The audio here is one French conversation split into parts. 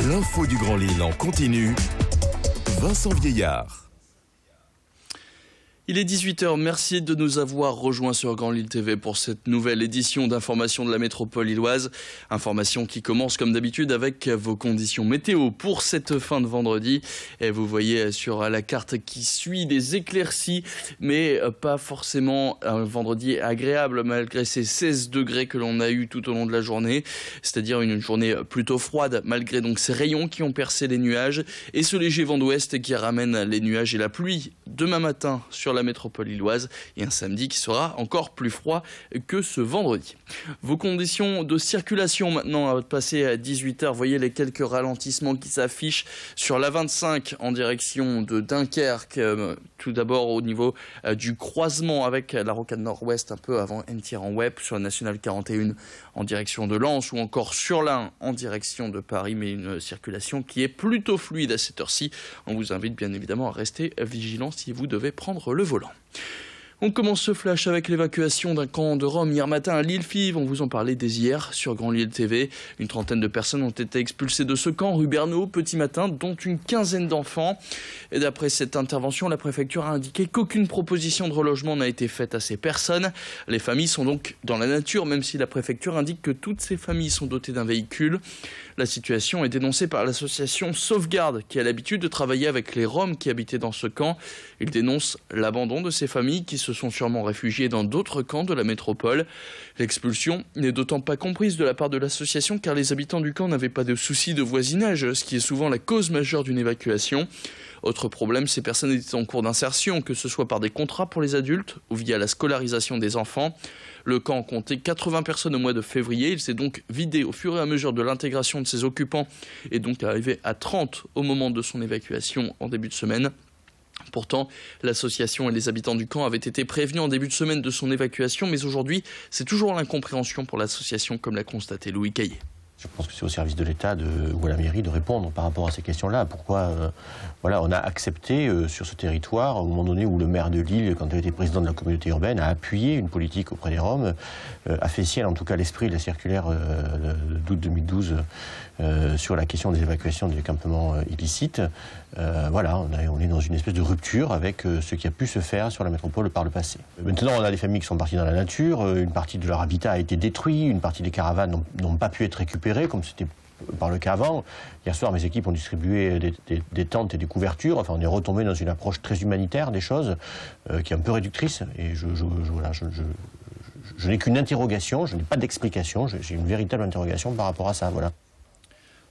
L'info du Grand Lille en continu. Vincent Vieillard. Il est 18h, merci de nous avoir rejoints sur Grand Lille TV pour cette nouvelle édition d'information de la métropole lilloise. Information qui commence comme d'habitude avec vos conditions météo pour cette fin de vendredi. Et vous voyez sur la carte qui suit des éclaircies, mais pas forcément un vendredi agréable malgré ces 16 degrés que l'on a eu tout au long de la journée. C'est-à-dire une journée plutôt froide malgré donc ces rayons qui ont percé les nuages et ce léger vent d'ouest qui ramène les nuages et la pluie demain matin sur la métropole lilloise et un samedi qui sera encore plus froid que ce vendredi. Vos conditions de circulation maintenant à passer à 18h. Vous voyez les quelques ralentissements qui s'affichent sur la 25 en direction de Dunkerque. Tout d'abord au niveau du croisement avec la rocade nord-ouest un peu avant Entir-en-Web, sur la nationale 41 en direction de Lens ou encore sur l'Ain en direction de Paris, mais une circulation qui est plutôt fluide à cette heure-ci. On vous invite bien évidemment à rester vigilant si vous devez prendre le volant. On commence ce flash avec l'évacuation d'un camp de Roms hier matin à Lille-Fives. On vous en parlait dès hier sur Grand Lille TV. Une trentaine de personnes ont été expulsées de ce camp rue Bernaud petit matin, dont une quinzaine d'enfants. Et d'après cette intervention, la préfecture a indiqué qu'aucune proposition de relogement n'a été faite à ces personnes. Les familles sont donc dans la nature, même si la préfecture indique que toutes ces familles sont dotées d'un véhicule. La situation est dénoncée par l'association Sauvegarde, qui a l'habitude de travailler avec les Roms qui habitaient dans ce camp. Ils dénoncent l'abandon de ces familles qui se sont sûrement réfugiés dans d'autres camps de la métropole. L'expulsion n'est d'autant pas comprise de la part de l'association car les habitants du camp n'avaient pas de soucis de voisinage, ce qui est souvent la cause majeure d'une évacuation. Autre problème, ces personnes étaient en cours d'insertion, que ce soit par des contrats pour les adultes ou via la scolarisation des enfants. Le camp comptait 80 personnes au mois de février. Il s'est donc vidé au fur et à mesure de l'intégration de ses occupants et donc arrivé à 30 au moment de son évacuation en début de semaine. Pourtant, l'association et les habitants du camp avaient été prévenus en début de semaine de son évacuation, mais aujourd'hui, c'est toujours l'incompréhension pour l'association, comme l'a constaté Louis Caillé. Je pense que c'est au service de l'État ou à la mairie de répondre par rapport à ces questions-là. Pourquoi on a accepté sur ce territoire, au moment donné où le maire de Lille, quand il était président de la communauté urbaine, a appuyé une politique auprès des Roms, a fait sienne en tout cas l'esprit de la circulaire d'août 2012 sur la question des évacuations des campements illicites. On est dans une espèce de rupture avec ce qui a pu se faire sur la métropole par le passé. Maintenant, on a des familles qui sont parties dans la nature, une partie de leur habitat a été détruit, une partie des caravanes n'ont pas pu être récupérées, comme c'était par le cas avant. Hier soir, mes équipes ont distribué des tentes et des couvertures. Enfin, on est retombé dans une approche très humanitaire des choses, qui est un peu réductrice. Et je n'ai qu'une interrogation, je n'ai pas d'explication, j'ai une véritable interrogation par rapport à ça. Voilà.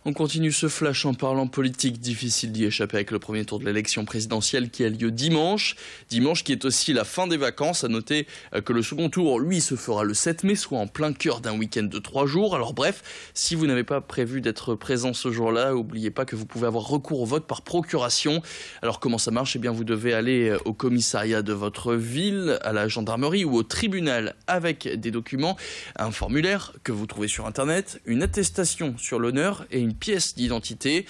On continue ce flash en parlant politique. Difficile d'y échapper avec le premier tour de l'élection présidentielle qui a lieu dimanche. Dimanche qui est aussi la fin des vacances. À noter que le second tour, lui, se fera le 7 mai, soit en plein cœur d'un week-end de 3 jours. Alors bref, si vous n'avez pas prévu d'être présent ce jour-là, n'oubliez pas que vous pouvez avoir recours au vote par procuration. Alors comment ça marche ? Eh bien, vous devez aller au commissariat de votre ville, à la gendarmerie ou au tribunal avec des documents, un formulaire que vous trouvez sur Internet, une attestation sur l'honneur et une pièce d'identité.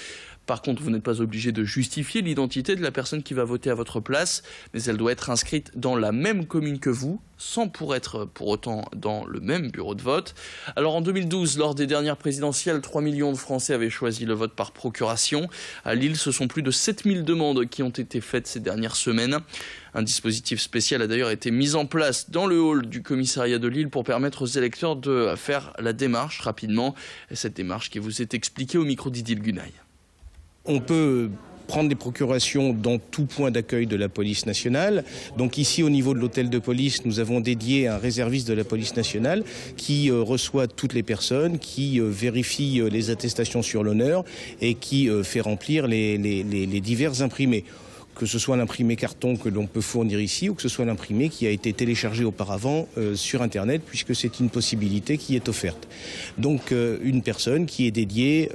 Par contre, vous n'êtes pas obligé de justifier l'identité de la personne qui va voter à votre place, mais elle doit être inscrite dans la même commune que vous, sans être pour autant dans le même bureau de vote. Alors en 2012, lors des dernières présidentielles, 3 millions de Français avaient choisi le vote par procuration. À Lille, ce sont plus de 7000 demandes qui ont été faites ces dernières semaines. Un dispositif spécial a d'ailleurs été mis en place dans le hall du commissariat de Lille pour permettre aux électeurs de faire la démarche rapidement. Et cette démarche qui vous est expliquée au micro d'Idil Gunaï. On peut prendre des procurations dans tout point d'accueil de la police nationale. Donc ici, au niveau de l'hôtel de police, nous avons dédié un réserviste de la police nationale qui reçoit toutes les personnes, qui vérifie les attestations sur l'honneur et qui fait remplir les divers imprimés. Que ce soit l'imprimé carton que l'on peut fournir ici ou que ce soit l'imprimé qui a été téléchargé auparavant sur Internet, puisque c'est une possibilité qui est offerte. Donc une personne qui est dédiée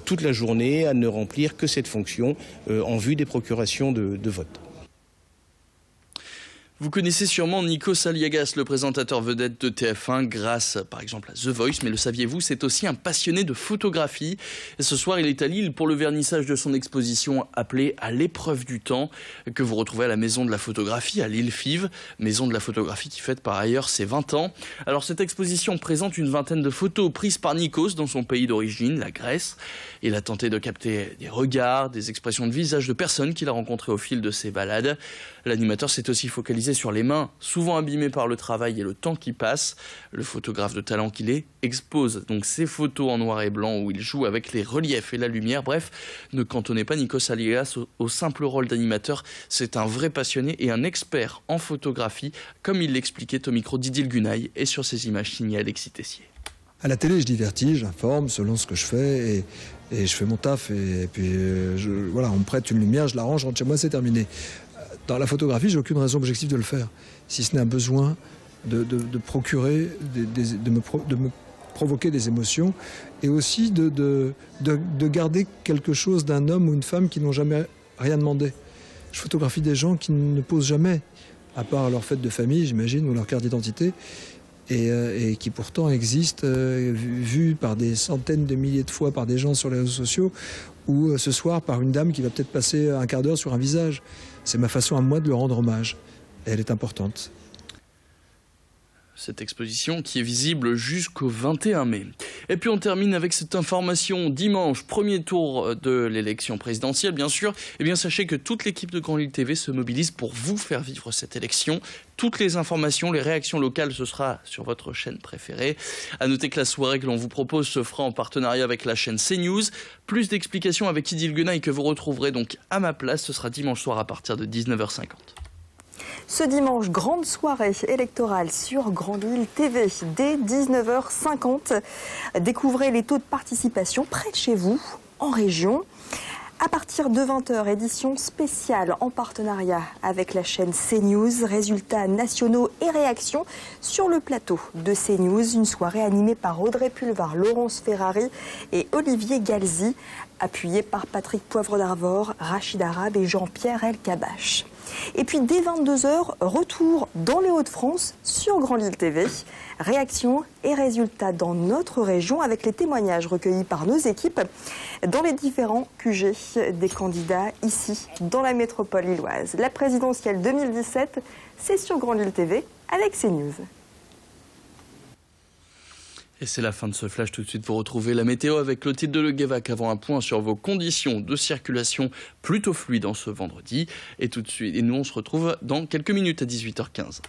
toute la journée à ne remplir que cette fonction en vue des procurations de vote. Vous connaissez sûrement Nikos Aliagas, le présentateur vedette de TF1, grâce par exemple à The Voice, mais le saviez-vous, c'est aussi un passionné de photographie. Et ce soir, il est à Lille pour le vernissage de son exposition appelée À l'épreuve du temps, que vous retrouvez à la Maison de la Photographie à Lille-Fives, Maison de la Photographie qui fête par ailleurs ses 20 ans. Alors cette exposition présente une vingtaine de photos prises par Nikos dans son pays d'origine, la Grèce. Il a tenté de capter des regards, des expressions de visage de personnes qu'il a rencontrées au fil de ses balades. L'animateur s'est aussi focalisé sur les mains, souvent abîmées par le travail et le temps qui passe. Le photographe de talent qu'il est expose donc ses photos en noir et blanc où il joue avec les reliefs et la lumière. Bref, ne cantonnez pas Nikos Aliagas au simple rôle d'animateur. C'est un vrai passionné et un expert en photographie, comme il l'expliquait au micro d'Idil Gunaï et sur ces images signées Alexis Tessier. À la télé, je divertis, j'informe selon ce que je fais et je fais mon taf. Et puis voilà, on me prête une lumière, je l'arrange, je rentre chez moi, c'est terminé. Dans la photographie, j'ai aucune raison objective de le faire, si ce n'est un besoin de procurer, de me provoquer des émotions et aussi de garder quelque chose d'un homme ou une femme qui n'ont jamais rien demandé. Je photographie des gens qui ne posent jamais, à part leur fête de famille, j'imagine, ou leur carte d'identité, et qui pourtant existent, vus par des centaines de milliers de fois par des gens sur les réseaux sociaux, ou ce soir par une dame qui va peut-être passer un quart d'heure sur un visage. C'est ma façon à moi de lui rendre hommage. Et elle est importante. Cette exposition qui est visible jusqu'au 21 mai. Et puis on termine avec cette information dimanche, premier tour de l'élection présidentielle bien sûr. Eh bien sachez que toute l'équipe de Grand Lille TV se mobilise pour vous faire vivre cette élection. Toutes les informations, les réactions locales, ce sera sur votre chaîne préférée. À noter que la soirée que l'on vous propose se fera en partenariat avec la chaîne CNews. Plus d'explications avec Idil Gunaï que vous retrouverez donc à ma place. Ce sera dimanche soir à partir de 19h50. Ce dimanche, grande soirée électorale sur Grand Lille TV dès 19h50. Découvrez les taux de participation près de chez vous, en région. À partir de 20h, édition spéciale en partenariat avec la chaîne CNews. Résultats nationaux et réactions sur le plateau de CNews. Une soirée animée par Audrey Pulvar, Laurence Ferrari et Olivier Galzi, appuyée par Patrick Poivre d'Arvor, Rachid Arabe et Jean-Pierre Elkabbach. Et puis dès 22h, retour dans les Hauts-de-France sur Grand Lille TV. Réactions et résultats dans notre région avec les témoignages recueillis par nos équipes dans les différents QG des candidats ici dans la métropole lilloise. La présidentielle 2017, c'est sur Grand Lille TV avec CNews. Et c'est la fin de ce flash. Tout de suite, vous retrouvez la météo avec Clotilde Leguévac avant un point sur vos conditions de circulation plutôt fluides en ce vendredi. Et tout de suite, et nous on se retrouve dans quelques minutes à 18h15.